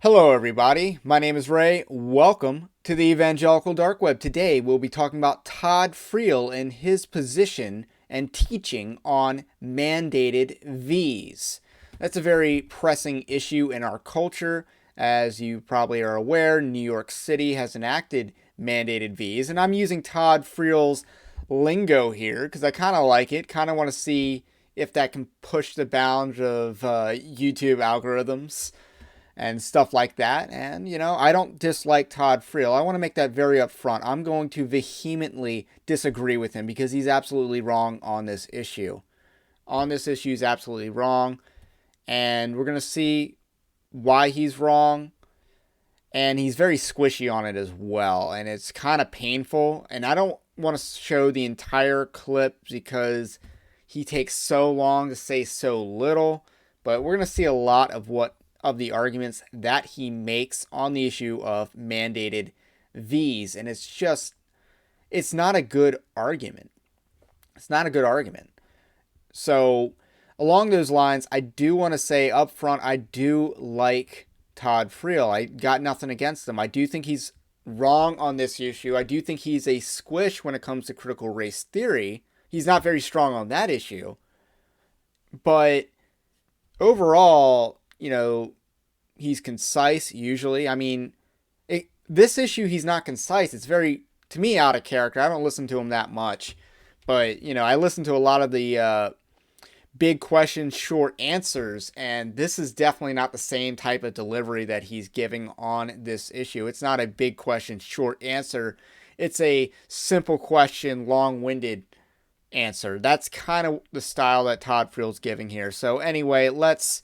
Hello, everybody. My name is Ray. Welcome to the Evangelical Dark Web. Today, we'll be talking about Todd Friel and his position and teaching on mandated V's. That's a very pressing issue in our culture. As you probably are aware, New York City has enacted mandated V's, and I'm using Todd Friel's lingo here because I kind of like it, kind of want to see if that can push the bounds of YouTube algorithms and stuff like that. And, I don't dislike Todd Friel. I want to make that very upfront. I'm going to vehemently disagree with him because he's absolutely wrong on this issue. On this issue, he's absolutely wrong. And we're going to see why he's wrong. And he's very squishy on it as well. And it's kind of painful. And I don't want to show the entire clip because he takes so long to say so little. But we're going to see a lot of the arguments that he makes on the issue of mandated V's. And it's not a good argument. It's not a good argument. So along those lines, I do want to say up front, I do like Todd Friel. I got nothing against him. I do think he's wrong on this issue. I do think he's a squish when it comes to critical race theory. He's not very strong on that issue. But overall, he's concise usually. I mean, this issue, he's not concise. It's very, to me, out of character. I don't listen to him that much. But, I listen to a lot of the big questions, short answers. And this is definitely not the same type of delivery that he's giving on this issue. It's not a big question, short answer. It's a simple question, long-winded answer. That's kind of the style that Todd Friel's giving here. So anyway, let's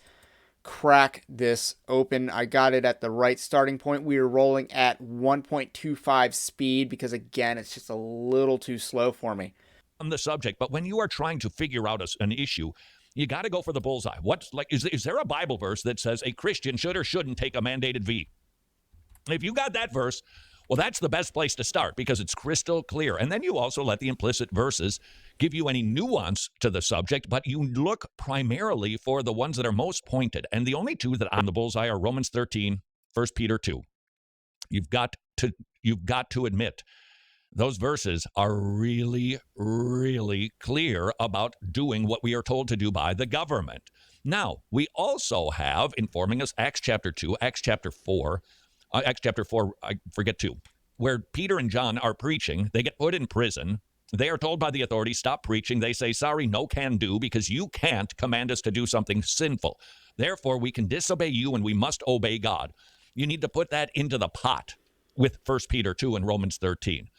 crack this open. I got it at the right starting point. We are rolling at 1.25 speed because, again, it's just a little too slow for me. On the subject, but when you are trying to figure out an issue, you got to go for the bullseye. Is there a Bible verse that says a Christian should or shouldn't take a mandated V? If you got that verse, well, that's the best place to start because it's crystal clear. And then you also let the implicit verses give you any nuance to the subject, but you look primarily for the ones that are most pointed. And the only two that are on the bullseye are Romans 13, 1 Peter 2. You've got to admit those verses are really, really clear about doing what we are told to do by the government. Now, we also have informing us Acts chapter 2, Acts chapter 4, I forget 2, where Peter and John are preaching. They get put in prison. They are told by the authorities, stop preaching. They say, sorry, no can do, because you can't command us to do something sinful. Therefore, we can disobey you and we must obey God. You need to put that into the pot with 1 Peter 2 and Romans 13,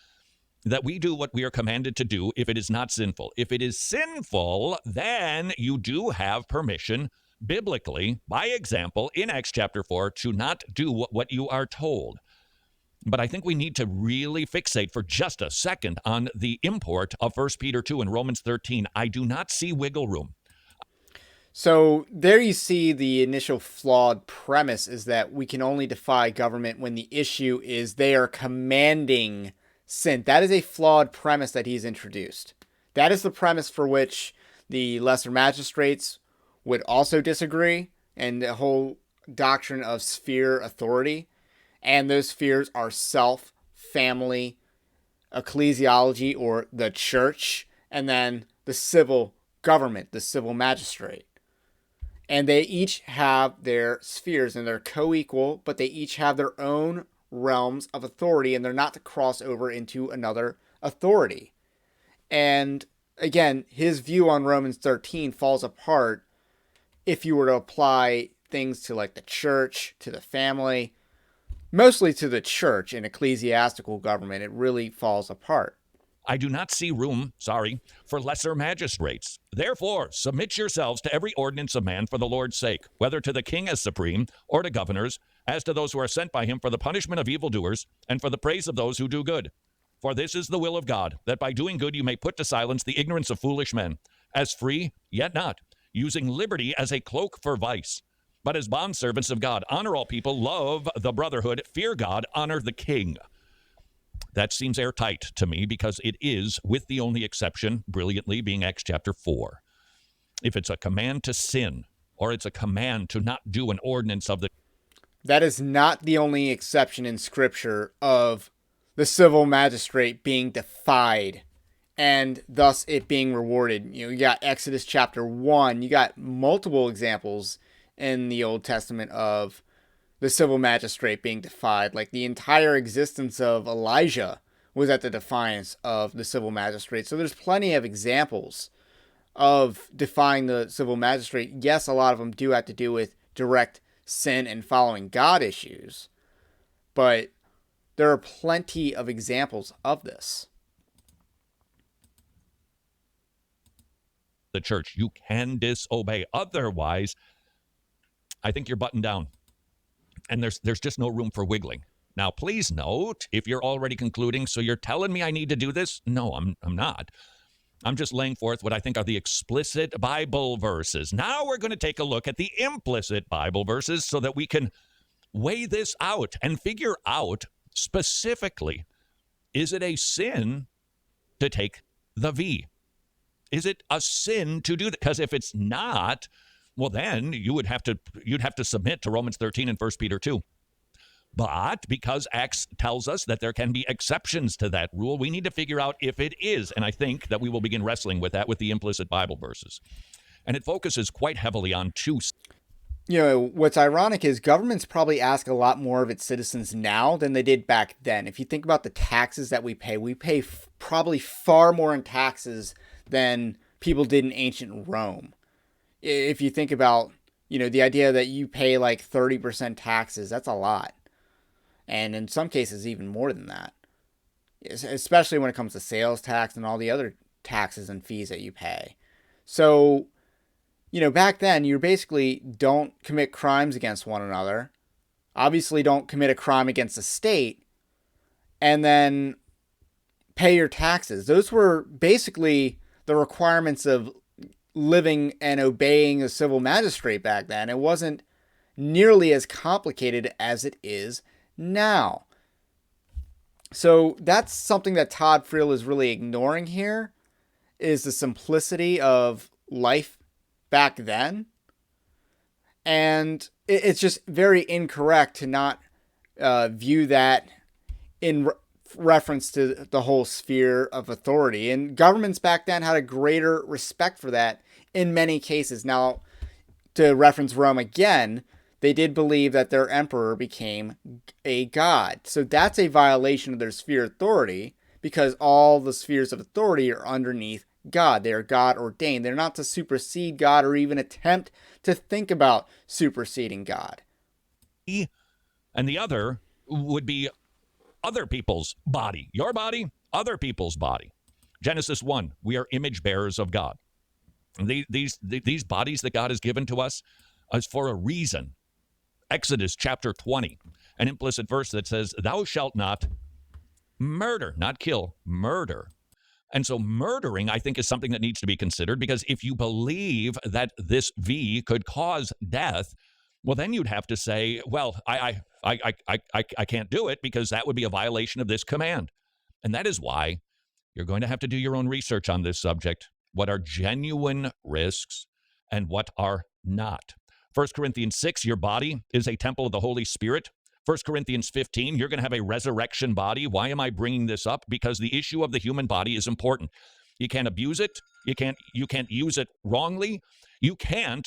that we do what we are commanded to do if it is not sinful. If it is sinful, then you do have permission biblically, by example, in Acts chapter 4, to not do what you are told. But I think we need to really fixate for just a second on the import of 1 Peter 2 and Romans 13. I do not see wiggle room. So there you see the initial flawed premise is that we can only defy government when the issue is they are commanding sin. That is a flawed premise that he's introduced. That is the premise for which the lesser magistrates would also disagree, and the whole doctrine of sphere authority. And those spheres are self, family, ecclesiology, or the church, and then the civil government, the civil magistrate. And they each have their spheres, and they're co-equal, but they each have their own realms of authority, and they're not to cross over into another authority. And again, his view on Romans 13 falls apart if you were to apply things to like the church, to the family, mostly to the church and ecclesiastical government. It really falls apart. I do not see room, for lesser magistrates. Therefore, submit yourselves to every ordinance of man for the Lord's sake, whether to the king as supreme, or to governors, as to those who are sent by him for the punishment of evildoers, and for the praise of those who do good. For this is the will of God, that by doing good you may put to silence the ignorance of foolish men, as free, yet not, using liberty as a cloak for vice. But as bondservants of God, honor all people, love the brotherhood, fear God, honor the king. That seems airtight to me because it is, with the only exception, brilliantly, being Acts chapter 4. If it's a command to sin, or it's a command to not do an ordinance of the... That is not the only exception in Scripture of the civil magistrate being defied and thus it being rewarded. You got Exodus chapter 1. You got multiple examples in the Old Testament of the civil magistrate being defied. Like the entire existence of Elijah was at the defiance of the civil magistrate. So there's plenty of examples of defying the civil magistrate. Yes, a lot of them do have to do with direct sin and following God issues, but there are plenty of examples of this. The church, you can disobey. Otherwise, I think you're buttoned down. And there's just no room for wiggling. Now, please note, if you're already concluding, so you're telling me I need to do this? No, I'm not. I'm just laying forth what I think are the explicit Bible verses. Now we're going to take a look at the implicit Bible verses so that we can weigh this out and figure out specifically, is it a sin to take the V? Is it a sin to do that? Because if it's not, well, then you'd have to submit to Romans 13 and 1 Peter 2. But because Acts tells us that there can be exceptions to that rule, we need to figure out if it is. And I think that we will begin wrestling with that with the implicit Bible verses. And it focuses quite heavily on two. What's ironic is governments probably ask a lot more of its citizens now than they did back then. If you think about the taxes that we pay probably far more in taxes than people did in ancient Rome. If you think about, the idea that you pay like 30% taxes, that's a lot. And in some cases, even more than that, especially when it comes to sales tax and all the other taxes and fees that you pay. So, back then, you basically don't commit crimes against one another, obviously don't commit a crime against the state, and then pay your taxes. Those were basically the requirements of living and obeying a civil magistrate back then. It wasn't nearly as complicated as it is now. So that's something that Todd Friel is really ignoring here, is the simplicity of life back then. And it's just very incorrect to not view that in reference to the whole sphere of authority. And governments back then had a greater respect for that in many cases. Now, to reference Rome again, they did believe that their emperor became a god. So that's a violation of their sphere of authority, because all the spheres of authority are underneath God. They are God ordained. They're not to supersede God or even attempt to think about superseding God. And the other would be other people's body. Your body, other people's body. Genesis 1, we are image bearers of God. These bodies that God has given to us is for a reason. Exodus chapter 20, an implicit verse that says, thou shalt not murder, not kill, murder. And so murdering, I think, is something that needs to be considered, because if you believe that this V could cause death, well, then you'd have to say, well, I can't do it, because that would be a violation of this command. And that is why you're going to have to do your own research on this subject. What are genuine risks and what are not? 1 Corinthians 6, your body is a temple of the Holy Spirit. 1 Corinthians 15, you're going to have a resurrection body. Why am I bringing this up? Because the issue of the human body is important. You can't abuse it. You can't use it wrongly. You can't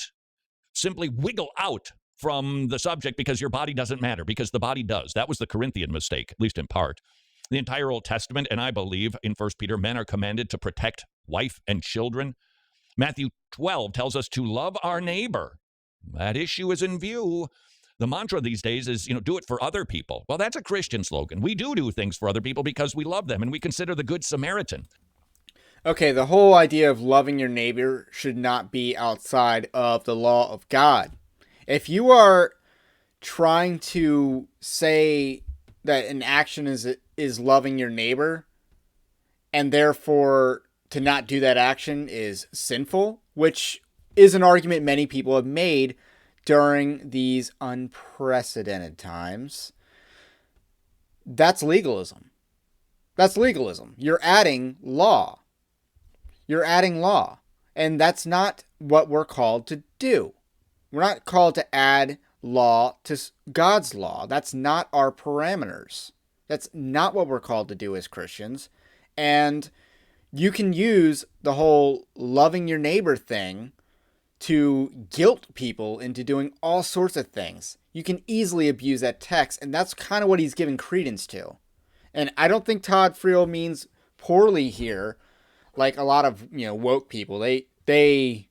simply wiggle out from the subject because your body doesn't matter, because the body does. That was the Corinthian mistake, at least in part. The entire Old Testament, and I believe in 1 Peter, men are commanded to protect wife and children. Matthew 12 tells us to love our neighbor. That issue is in view. The mantra these days is, do it for other people. Well, that's a Christian slogan. We do things for other people because we love them and we consider the Good Samaritan. Okay, the whole idea of loving your neighbor should not be outside of the law of God. If you are trying to say that an action is loving your neighbor, and therefore to not do that action is sinful, which is an argument many people have made during these unprecedented times, that's legalism. That's legalism. You're adding law. You're adding law. And that's not what we're called to do. We're not called to add law to God's law. That's not our parameters. That's not what we're called to do as Christians. And you can use the whole loving your neighbor thing to guilt people into doing all sorts of things. You can easily abuse that text, and that's kind of what he's giving credence to. And I don't think Todd Friel means poorly here, like a lot of woke people. They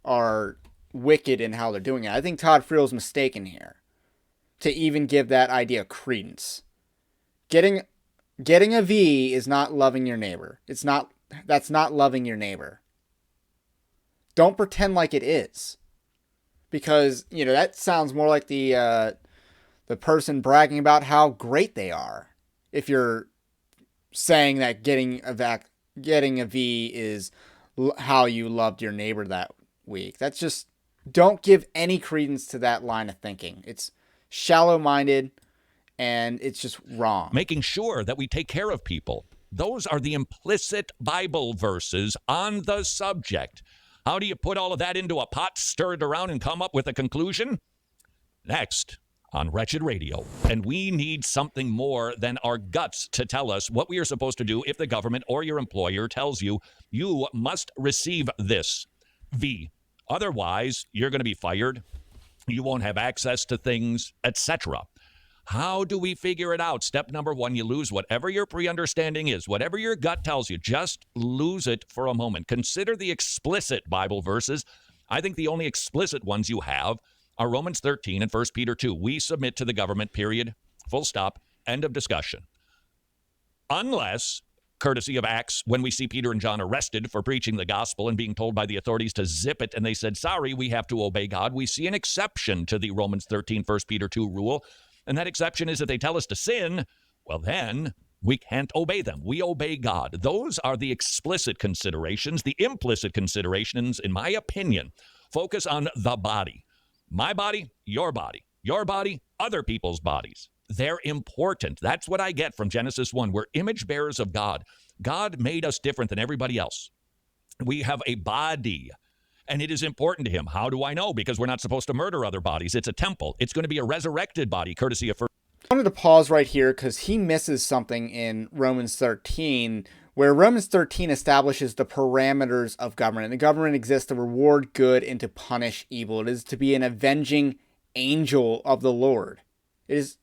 are wicked in how they're doing it. I think Todd Friel's mistaken here to even give that idea credence. Getting a V is not loving your neighbor. That's not loving your neighbor. Don't pretend like it is. Because, that sounds more like the person bragging about how great they are. If you're saying that getting a V is how you loved your neighbor that week. That's just, don't give any credence to that line of thinking. It's shallow-minded and it's just wrong. Making sure that we take care of people. Those are the implicit Bible verses on the subject. How do you put all of that into a pot, stir it around, and come up with a conclusion? Next on Wretched Radio. And we need something more than our guts to tell us what we are supposed to do if the government or your employer tells you, you must receive this V. Otherwise, you're going to be fired. You won't have access to things, etc. How do we figure it out? Step number one, you lose whatever your pre-understanding is. Whatever your gut tells you, just lose it for a moment. Consider the explicit Bible verses. I think the only explicit ones you have are Romans 13 and 1 Peter 2. We submit to the government, period, full stop, end of discussion. Unless, courtesy of Acts, when we see Peter and John arrested for preaching the gospel and being told by the authorities to zip it, and they said, sorry, we have to obey God, we see an exception to the Romans 13, 1 Peter 2 rule. And that exception is if they tell us to sin, well, then we can't obey them. We obey God. Those are the explicit considerations. The implicit considerations, in my opinion, focus on the body. My body, your body, other people's bodies. They're important. That's what I get from Genesis 1. We're image bearers of God. God made us different than everybody else. We have a body. And it is important to him. How do I know? Because we're not supposed to murder other bodies. It's a temple. It's going to be a resurrected body, courtesy of... I wanted to pause right here because he misses something in Romans 13, where Romans 13 establishes the parameters of government. The government exists to reward good and to punish evil. It is to be an avenging angel of the Lord.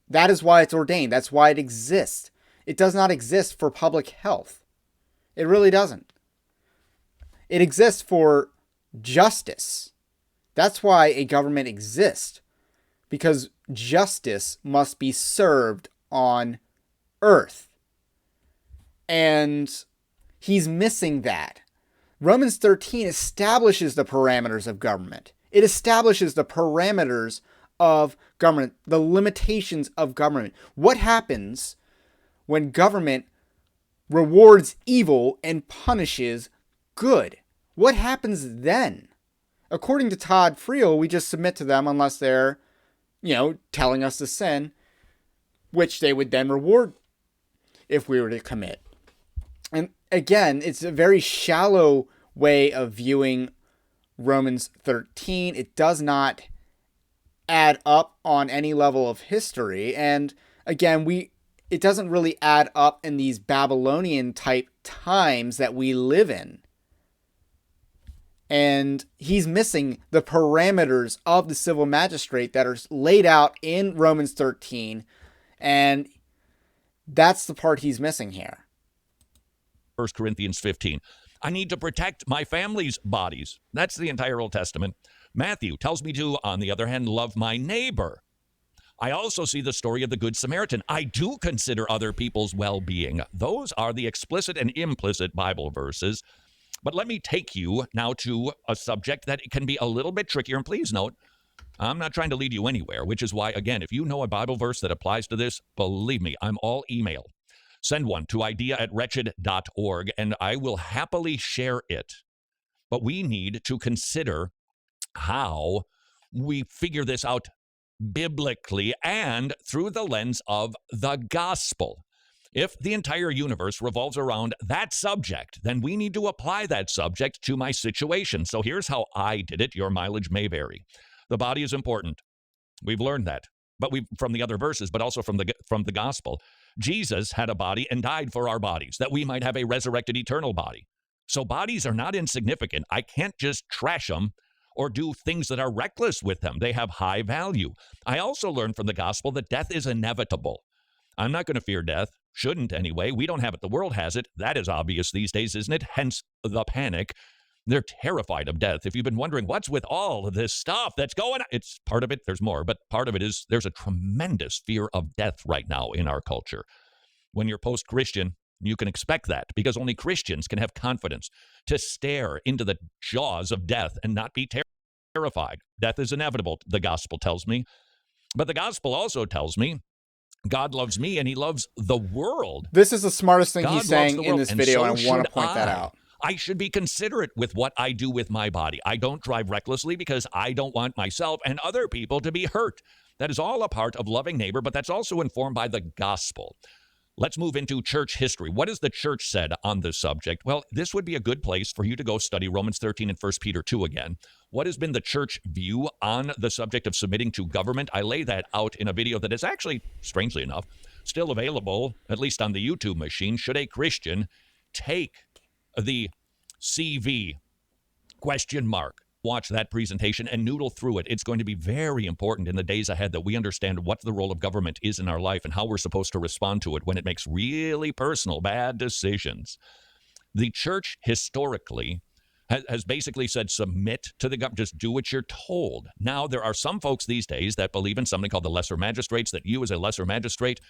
That is why it's ordained. That's why it exists. It does not exist for public health. It really doesn't. It exists for justice. That's why a government exists, because justice must be served on earth. And he's missing that. Romans 13 establishes the parameters of government. It establishes the parameters of government, the limitations of government. What happens when government rewards evil and punishes good? What happens then? According to Todd Friel, we just submit to them unless they're, telling us to sin, which they would then reward if we were to commit. And again, it's a very shallow way of viewing Romans 13. It does not add up on any level of history. And again, it doesn't really add up in these Babylonian type times that we live in. And he's missing the parameters of the civil magistrate that are laid out in Romans 13. And that's the part he's missing here. 1 Corinthians 15. I need to protect my family's bodies. That's the entire Old Testament. Matthew tells me to, on the other hand, love my neighbor. I also see the story of the Good Samaritan. I do consider other people's well-being. Those are the explicit and implicit Bible verses. But let me take you now to a subject that can be a little bit trickier. And please note, I'm not trying to lead you anywhere, which is why, again, if you know a Bible verse that applies to this, believe me, I'm all email. Send one to idea@wretched.org, and I will happily share it. But we need to consider how we figure this out biblically and through the lens of the gospel. If the entire universe revolves around that subject, then we need to apply that subject to my situation. So here's how I did it. Your mileage may vary. The body is important. We've learned that, but from the other verses, but also from the gospel. Jesus had a body and died for our bodies, that we might have a resurrected eternal body. So bodies are not insignificant. I can't just trash them or do things that are reckless with them. They have high value. I also learned from the gospel that death is inevitable. I'm not going to fear death. Shouldn't anyway. We don't have it. The world has it. That is obvious these days, isn't it? Hence the panic. They're terrified of death. If you've been wondering what's with all of this stuff that's going on, it's part of it. There's more, but part of it is there's a tremendous fear of death right now in our culture. When you're post-Christian, you can expect that because only Christians can have confidence to stare into the jaws of death and not be terrified. Death is inevitable, the gospel tells me. But the gospel also tells me God loves me and he loves the world. This is the smartest thing God he's saying in this video, and I want to point that out. I should be considerate with what I do with my body. I don't drive recklessly because I don't want myself and other people to be hurt. That is all a part of loving neighbor, but that's also informed by the gospel. Let's move into church history. What has the church said on this subject? Well, this would be a good place for you to go study Romans 13 and 1 Peter 2 again. What has been the church view on the subject of submitting to government? I lay that out in a video that is actually, strangely enough, still available, at least on the YouTube machine. Should a Christian take the CV ? Watch that presentation and noodle through it. It's going to be very important in the days ahead that we understand what the role of government is in our life and how we're supposed to respond to it when it makes really personal bad decisions. The church historically has basically said submit to the government, just do what you're told. Now, there are some folks these days that believe in something called the lesser magistrates, that you as a lesser magistrate,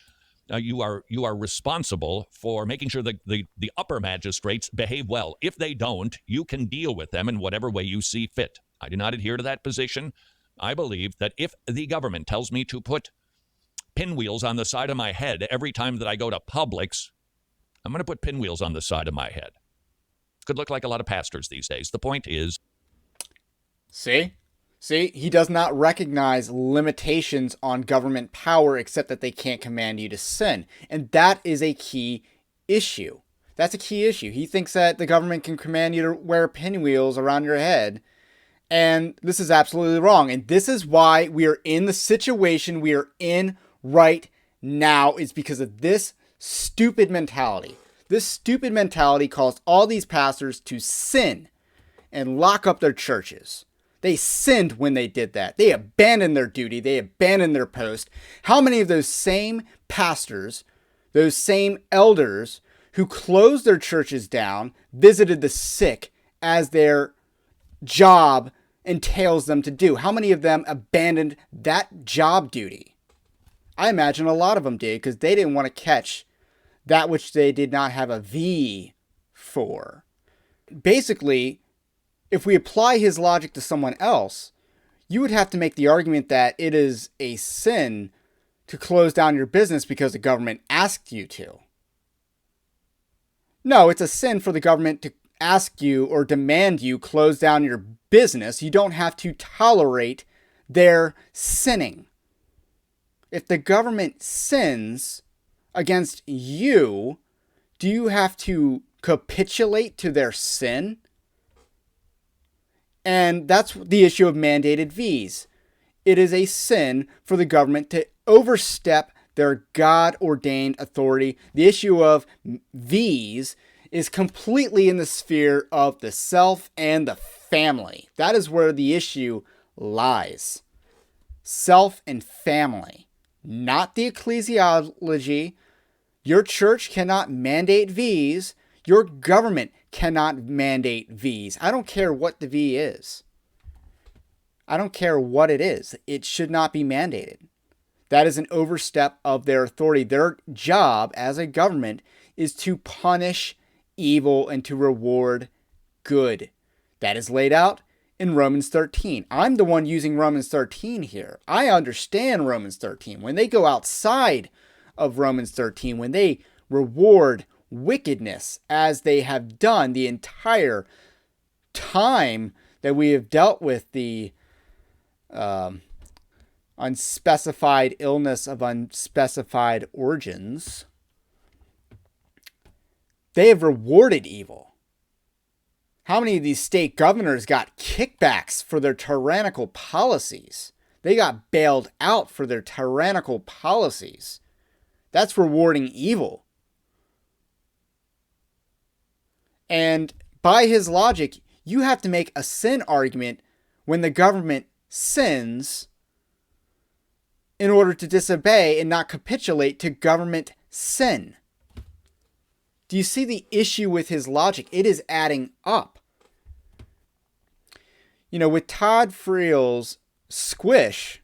you are responsible for making sure that the upper magistrates behave well. If they don't, you can deal with them in whatever way you see fit. I do not adhere to that position. I believe that if the government tells me to put pinwheels on the side of my head every time that I go to Publix, I'm going to put pinwheels on the side of my head. Could look like a lot of pastors these days. The point is... See, he does not recognize limitations on government power except that they can't command you to sin. And that is a key issue. That's a key issue. He thinks that the government can command you to wear pinwheels around your head. And this is absolutely wrong. And this is why we are in the situation we are in right now, is because of this stupid mentality. This stupid mentality caused all these pastors to sin and lock up their churches. They sinned when they did that. They abandoned their duty. They abandoned their post. How many of those same pastors, those same elders who closed their churches down, visited the sick as their job entails them to do? How many of them abandoned that job duty? I imagine a lot of them did, because they didn't want to catch that which they did not have a V for. Basically, if we apply his logic to someone else, you would have to make the argument that it is a sin to close down your business because the government asked you to. No, it's a sin for the government to ask you or demand you close down your business. You don't have to tolerate their sinning. If the government sins against you, do you have to capitulate to their sin? And that's the issue of mandated Vs. It is a sin for the government to overstep their God-ordained authority. The issue of Vs is completely in the sphere of the self and the family. That is where the issue lies. Self and family, not the ecclesiology. Your church cannot mandate Vs. Your government cannot mandate Vs. I don't care what the V is. I don't care what it is. It should not be mandated. That is an overstep of their authority. Their job as a government is to punish evil and to reward good. That is laid out in Romans 13. I'm the one using Romans 13 here. I understand Romans 13. When they go outside of Romans 13, when they reward wickedness as they have done the entire time that we have dealt with the unspecified illness of unspecified origins, they have rewarded evil. How many of these state governors got kickbacks for their tyrannical policies? They got bailed out for their tyrannical policies. That's rewarding evil. And by his logic, you have to make a sin argument when the government sins in order to disobey and not capitulate to government sin. Do you see the issue with his logic? It is adding up. You know, with Todd Friel's squish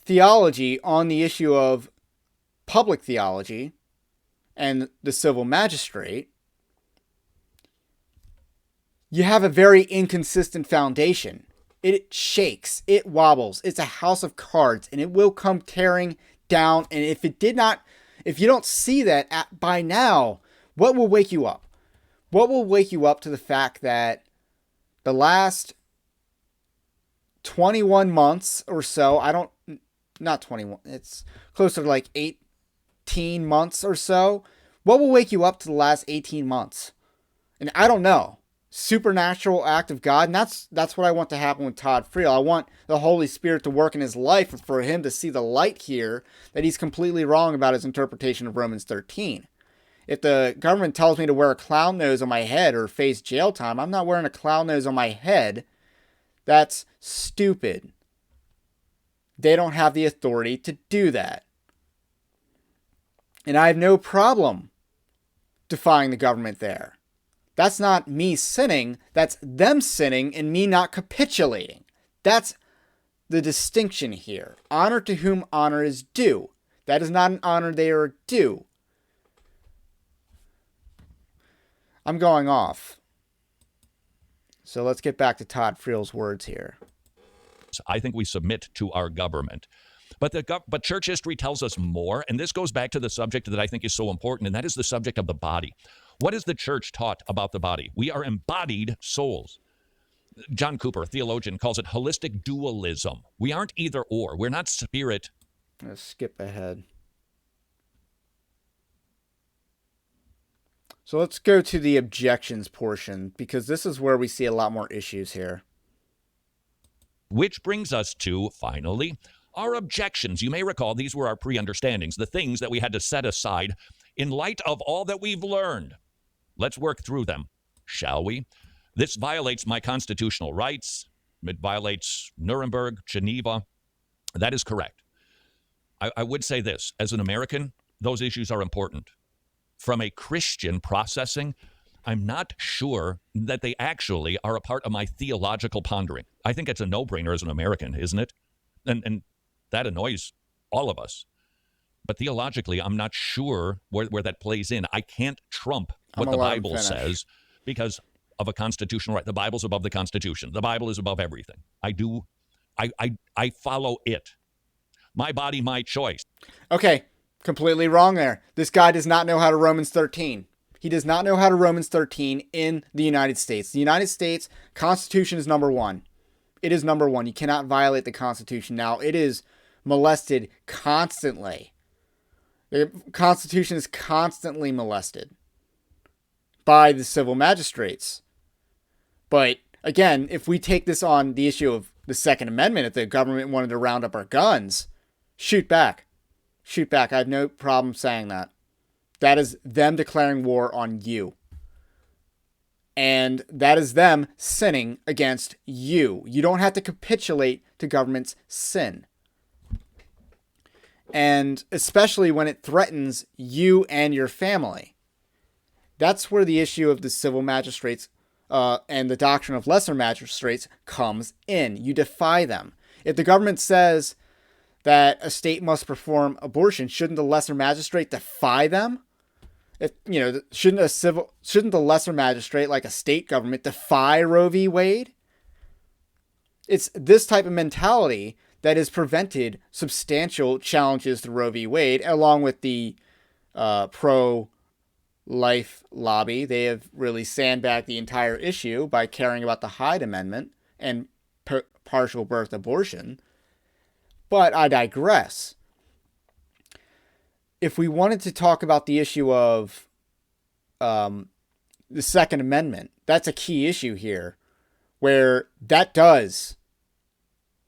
theology on the issue of public theology and the civil magistrate, you have a very inconsistent foundation. It shakes, it wobbles, it's a house of cards, and it will come tearing down. And if you don't see that by now, what will wake you up? What will wake you up to the fact that the last 21 months or so, not 21, it's closer to like 18 months or so. What will wake you up to the last 18 months? And I don't know. Supernatural act of God. And that's what I want to happen with Todd Friel. I want the Holy Spirit to work in his life for him to see the light here that he's completely wrong about his interpretation of Romans 13. If the government tells me to wear a clown nose on my head or face jail time, I'm not wearing a clown nose on my head. That's stupid. They don't have the authority to do that. And I have no problem defying the government there. That's not me sinning. That's them sinning and me not capitulating. That's the distinction here. Honor to whom honor is due. That is not an honor they are due. I'm going off. So let's get back to Todd Friel's words here. I think we submit to our government. But church history tells us more, and this goes back to the subject that I think is so important, and that is the subject of the body. What is the church taught about the body? We are embodied souls. John Cooper, a theologian, calls it holistic dualism. We aren't either or. We're not spirit. Let's skip ahead. So let's go to the objections portion, because this is where we see a lot more issues here. Which brings us to, finally, our objections. You may recall these were our pre-understandings, the things that we had to set aside in light of all that we've learned. Let's work through them, shall we? This violates my constitutional rights. It violates Nuremberg, Geneva. That is correct. I would say this. As an American, those issues are important. From a Christian processing, I'm not sure that they actually are a part of my theological pondering. I think it's a no-brainer as an American, isn't it? And that annoys all of us. But theologically, I'm not sure where that plays in. I can't trump what the Bible says because of a constitutional right. The Bible's above the Constitution. The Bible is above everything. I follow it. My body, my choice. Okay, completely wrong there. This guy does not know how to Romans 13. He does not know how to Romans 13 in the United States. The United States Constitution is number one. It is number one. You cannot violate the Constitution. Now, it is molested constantly. The Constitution is constantly molested by the civil magistrates. But again, if we take this on the issue of the Second Amendment, if the government wanted to round up our guns, shoot back. Shoot back. I have no problem saying that. That is them declaring war on you. And that is them sinning against you. You don't have to capitulate to government's sin. And especially when it threatens you and your family. That's where the issue of the civil magistrates and the doctrine of lesser magistrates comes in. You defy them. If the government says that a state must perform abortion, shouldn't the lesser magistrate defy them? If shouldn't the lesser magistrate, like a state government, defy Roe v. Wade? It's this type of mentality that has prevented substantial challenges to Roe v. Wade, along with the pro-life lobby. They have really sandbagged the entire issue by caring about the Hyde Amendment and partial birth abortion. But I digress. If we wanted to talk about the issue of the Second Amendment, that's a key issue here, where that does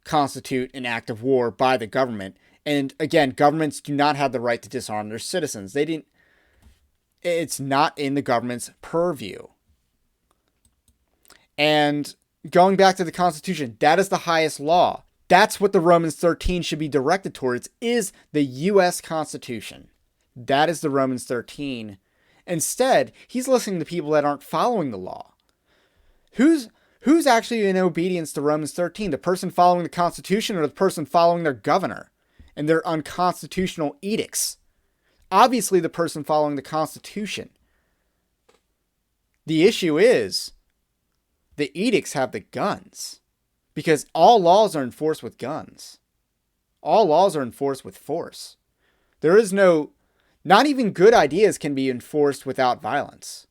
constitute an act of war by the government. And again, governments do not have the right to disarm their citizens. It's not in the government's purview. And going back to the Constitution, that is the highest law. That's what the Romans 13 should be directed towards, is the U.S. Constitution. That is the Romans 13. Instead, he's listening to people that aren't following the law. Who's actually in obedience to Romans 13? The person following the Constitution or the person following their governor and their unconstitutional edicts? Obviously, the person following the Constitution. The issue is the edicts have the guns, because all laws are enforced with guns. All laws are enforced with force. There is not even good ideas can be enforced without violence.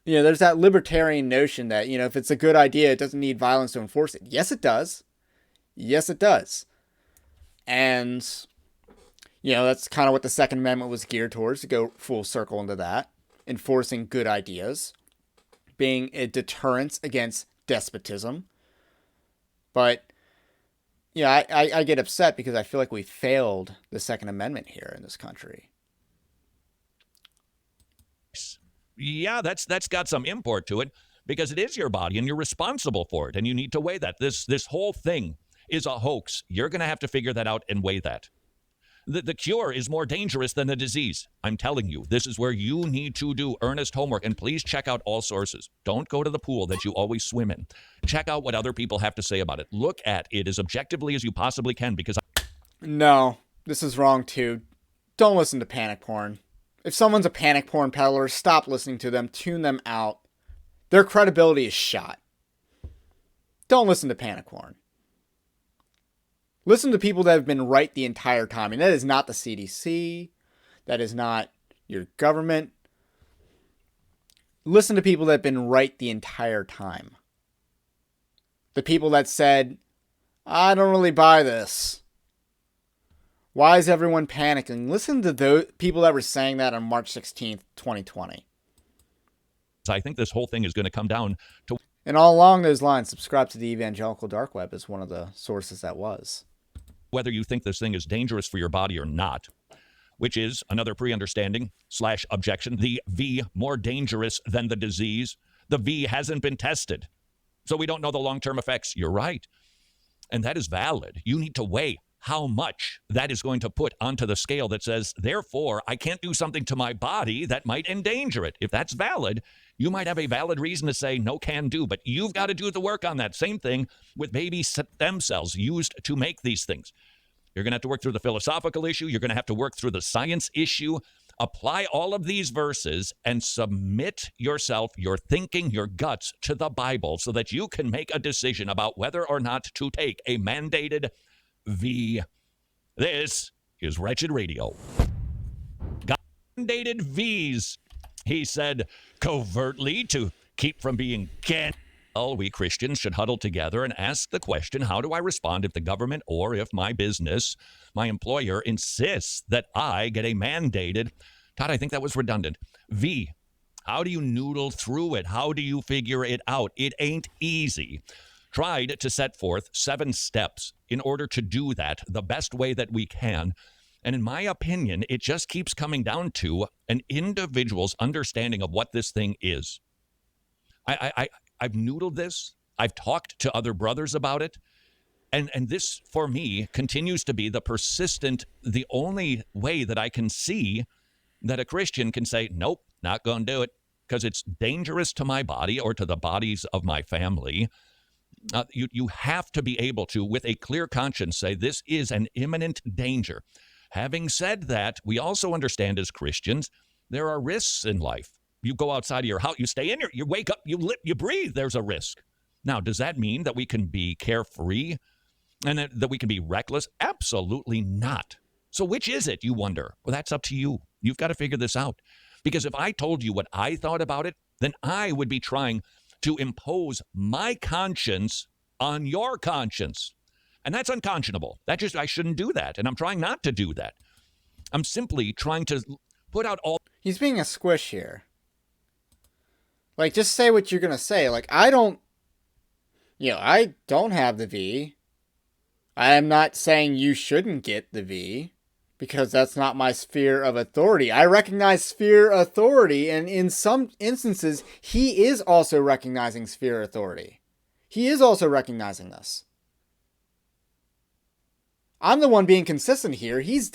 There's that libertarian notion that, if it's a good idea, it doesn't need violence to enforce it. Yes, it does. Yes, it does. And, that's kind of what the Second Amendment was geared towards, to go full circle into that. Enforcing good ideas. Being a deterrence against despotism. But, I get upset because I feel like we failed the Second Amendment here in this country. Yeah, that's got some import to it, because it is your body and you're responsible for it, and you need to weigh that. This whole thing is a hoax. You're going to have to figure that out and weigh that. The cure is more dangerous than the disease. I'm telling you, this is where you need to do earnest homework, and please check out all sources. Don't go to the pool that you always swim in. Check out what other people have to say about it. Look at it as objectively as you possibly can, because No, this is wrong too. Don't listen to panic porn. If someone's a panic porn peddler, stop listening to them, tune them out. Their credibility is shot. Don't listen to panic porn. Listen to people that have been right the entire time. And that is not the CDC. That is not your government. Listen to people that have been right the entire time. The people that said, I don't really buy this. Why is everyone panicking? Listen to those people that were saying that on March 16th, 2020. I think this whole thing is going to come down to... And all along those lines, subscribe to the Evangelical Dark Web is one of the sources that was. Whether you think this thing is dangerous for your body or not, which is another pre-understanding / objection. The V, more dangerous than the disease. The V hasn't been tested, so we don't know the long-term effects. You're right. And that is valid. You need to weigh how much that is going to put onto the scale that says, therefore, I can't do something to my body that might endanger it. If that's valid, you might have a valid reason to say no can do, but you've got to do the work on that. Same thing with baby stem cells used to make these things. You're going to have to work through the philosophical issue. You're going to have to work through the science issue. Apply all of these verses and submit yourself, your thinking, your guts to the Bible so that you can make a decision about whether or not to take a mandated V. This is Wretched Radio. Mandated Vs, he said covertly to keep from being canned. We Christians should huddle together and ask the question, how do I respond if the government or if my business, my employer insists that I get a mandated, Todd, I think that was redundant, V. How do you noodle through it? How do you figure it out? It ain't easy. Tried to set forth 7 steps in order to do that the best way that we can. And in my opinion, it just keeps coming down to an individual's understanding of what this thing is. I've noodled this. I've talked to other brothers about it. And this, for me, continues to be the only way that I can see that a Christian can say, nope, not going to do it because it's dangerous to my body or to the bodies of my family. You have to be able to, with a clear conscience, say this is an imminent danger. Having said that, we also understand as Christians, there are risks in life. You go outside of your house, you stay in here, you wake up, you breathe, there's a risk. Now, does that mean that we can be carefree and that we can be reckless? Absolutely not. So which is it, you wonder? Well, that's up to you. You've got to figure this out. Because if I told you what I thought about it, then I would be trying to impose my conscience on your conscience. And that's unconscionable. I shouldn't do that. And I'm trying not to do that. I'm simply trying to put out all... He's being a squish here. Like, just say what you're going to say. Like, I don't... I don't have the V. I am not saying you shouldn't get the V, because that's not my sphere of authority. I recognize sphere authority, and in some instances, he is also recognizing sphere authority. He is also recognizing this. I'm the one being consistent here. He's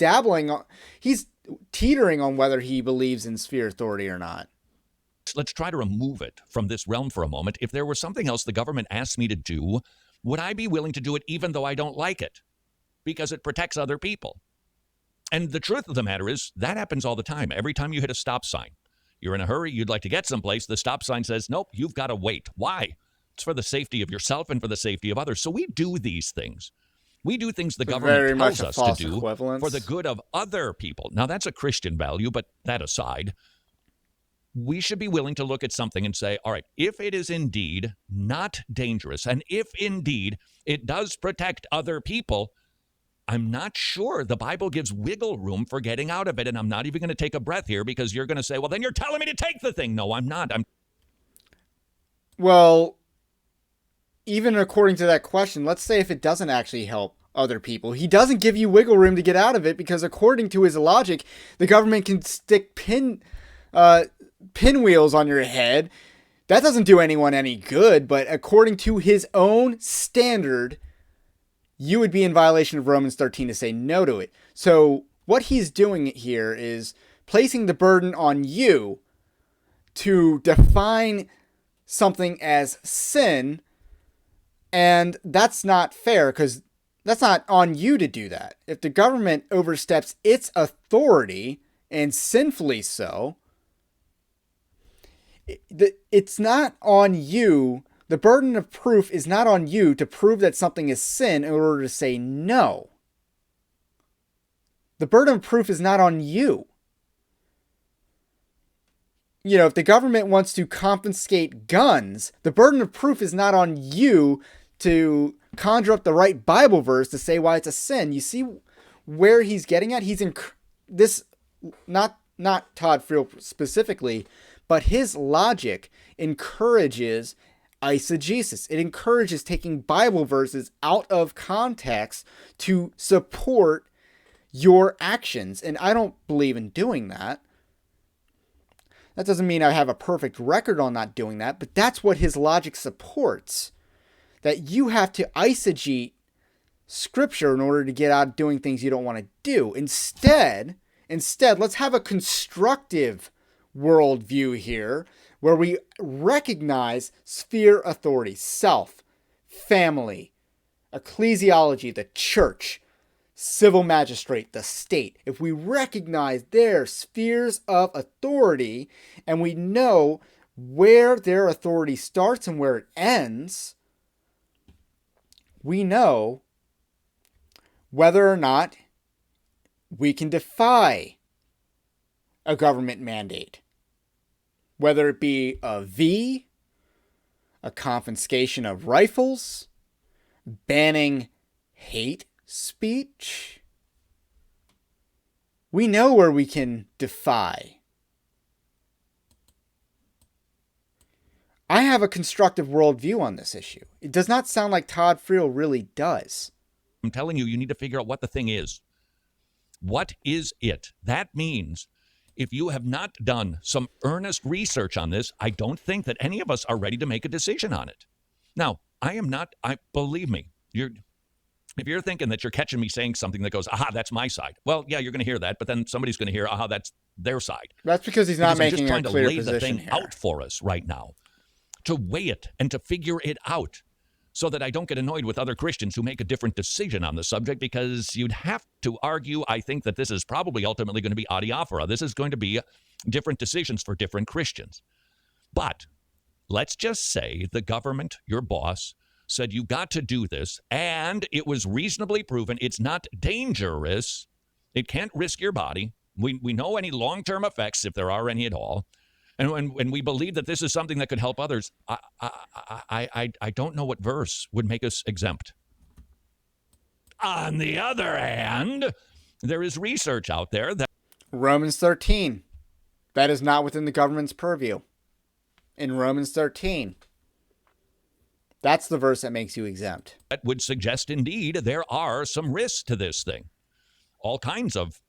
he's teetering on whether he believes in sphere authority or not. Let's try to remove it from this realm for a moment. If there was something else the government asked me to do, would I be willing to do it even though I don't like it? Because it protects other people. And the truth of the matter is, that happens all the time. Every time you hit a stop sign, you're in a hurry, you'd like to get someplace, the stop sign says, nope, you've got to wait. Why? It's for the safety of yourself and for the safety of others. So we do these things. We do things the government tells us to do for the good of other people. Now, that's a Christian value, but that aside, we should be willing to look at something and say, all right, if it is indeed not dangerous, and if indeed it does protect other people, I'm not sure the Bible gives wiggle room for getting out of it. And I'm not even going to take a breath here, because you're going to say, well, then you're telling me to take the thing. No, I'm not. Well, even according to that question, let's say if it doesn't actually help other people, he doesn't give you wiggle room to get out of it, because according to his logic, the government can stick pinwheels on your head. That doesn't do anyone any good, but according to his own standard, you would be in violation of Romans 13 to say no to it. So what he's doing here is placing the burden on you to define something as sin, and that's not fair, because that's not on you to do that. If the government oversteps its authority, and sinfully so, it's not on you. The burden of proof is not on you to prove that something is sin in order to say no. The burden of proof is not on you. If the government wants to confiscate guns, the burden of proof is not on you to conjure up the right Bible verse to say why it's a sin. You see where he's getting at? He's not Todd Friel specifically, but his logic encourages eisegesis. It encourages taking Bible verses out of context to support your actions. And I don't believe in doing that. That doesn't mean I have a perfect record on not doing that, but that's what his logic supports. That you have to eisegete Scripture in order to get out of doing things you don't want to do. Instead, let's have a constructive worldview here, where we recognize sphere authority, self, family, ecclesiology, the church, civil magistrate, the state. If we recognize their spheres of authority, and we know where their authority starts and where it ends, we know whether or not we can defy a government mandate. Whether it be a V, a confiscation of rifles, banning hate speech. We know where we can defy. I have a constructive worldview on this issue. It does not sound like Todd Friel really does. I'm telling you, you need to figure out what the thing is. What is it? That means if you have not done some earnest research on this, I don't think that any of us are ready to make a decision on it. Now, believe me, if you're thinking that you're catching me saying something that goes, aha, that's my side. Well, yeah, you're going to hear that, but then somebody's going to hear, aha, that's their side. That's because he's not making a clear position here. I'm just trying to lay the thing out for us right now, to weigh it and to figure it out, so that I don't get annoyed with other Christians who make a different decision on the subject, because you'd have to argue, I think, that this is probably ultimately going to be adiaphora. This is going to be different decisions for different Christians. But let's just say the government, your boss, said you got to do this, and it was reasonably proven it's not dangerous. It can't risk your body. We know any long-term effects, if there are any at all. And when we believe that this is something that could help others, I don't know what verse would make us exempt. On the other hand, there is research out there that Romans 13, that is not within the government's purview. In Romans 13, That's the verse that makes you exempt. That would suggest indeed there are some risks to this thing. All kinds of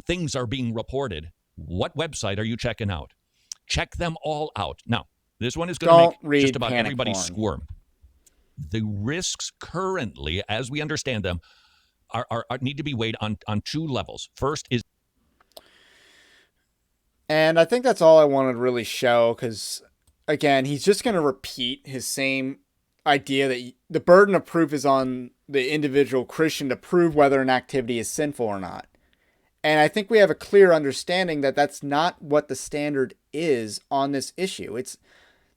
things are being reported. What website are you checking out? Check them all out. Now, this one is going to make just about everybody squirm. The risks currently, as we understand them, are need to be weighed on two levels. First is, and I think that's all I wanted to really show, because again, he's just going to repeat his same idea that the burden of proof is on the individual Christian to prove whether an activity is sinful or not. And I think we have a clear understanding that that's not what the standard is on this issue. It's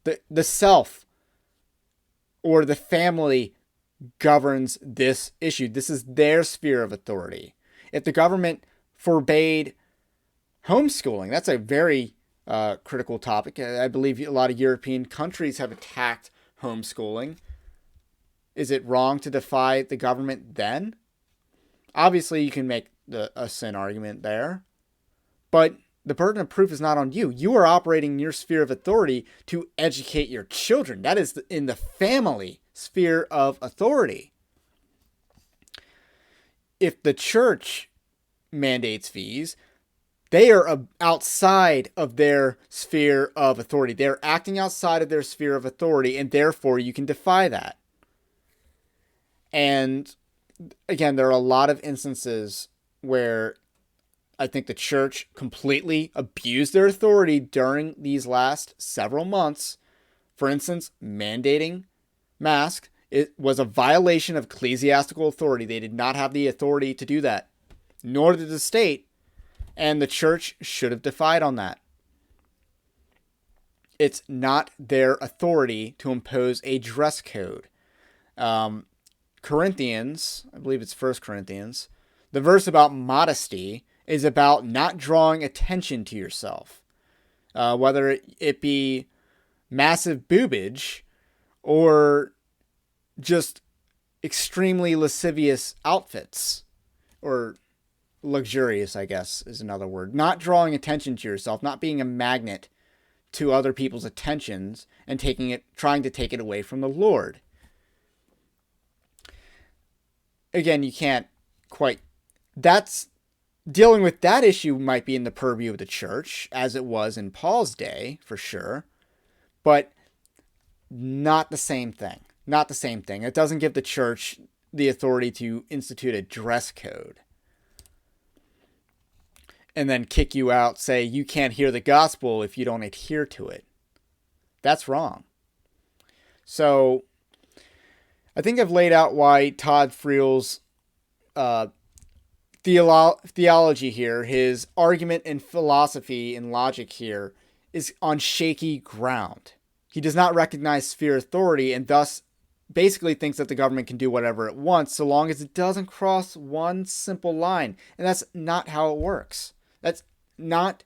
the self or the family governs this issue. This is their sphere of authority. If the government forbade homeschooling, that's a very critical topic. I believe a lot of European countries have attacked homeschooling. Is it wrong to defy the government then? Obviously, you can make a sin argument there, but the burden of proof is not on you. You are operating in your sphere of authority to educate your children. That is in the family sphere of authority. If the church mandates fees, they are outside of their sphere of authority. They're acting outside of their sphere of authority, and therefore you can defy that. And again, there are a lot of instances where I think the church completely abused their authority during these last several months. For instance, mandating masks, it was a violation of ecclesiastical authority. They did not have the authority to do that, nor did the state, and the church should have defied on that. It's not their authority to impose a dress code. Corinthians, I believe it's 1 Corinthians, the verse about modesty is about not drawing attention to yourself, whether it be massive boobage or just extremely lascivious outfits, or luxurious, I guess is another word. Not drawing attention to yourself, not being a magnet to other people's attentions and trying to take it away from the Lord. Again, you can't quite, dealing with that issue might be in the purview of the church, as it was in Paul's day, for sure, but not the same thing. Not the same thing. It doesn't give the church the authority to institute a dress code and then kick you out, say you can't hear the gospel if you don't adhere to it. That's wrong. So I think I've laid out why Todd Friel's theology here, his argument and philosophy and logic here, is on shaky ground. He does not recognize sphere authority and thus basically thinks that the government can do whatever it wants so long as it doesn't cross one simple line. And that's not how it works. That's not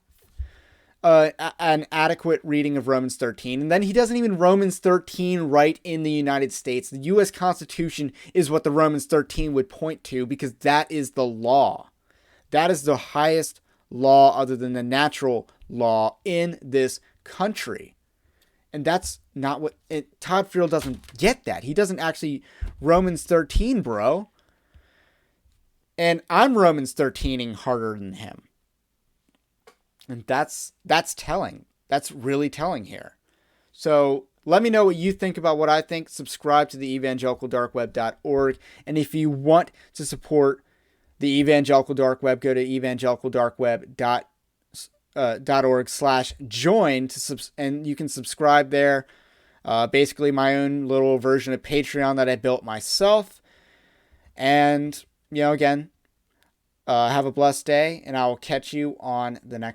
an adequate reading of Romans 13. And then he doesn't even Romans 13 right in the United States. The U.S. Constitution is what the Romans 13 would point to, because that is the law. That is the highest law other than the natural law in this country. And that's not what Todd Friel doesn't get that. He doesn't actually Romans 13, bro. And I'm Romans 13ing harder than him. And that's telling. That's really telling here. So let me know what you think about what I think. Subscribe to the evangelicaldarkweb.org. And if you want to support the Evangelical Dark Web, go to evangelicaldarkweb.org/join and you can subscribe there. Basically my own little version of Patreon that I built myself. And, again, have a blessed day, and I will catch you on the next one.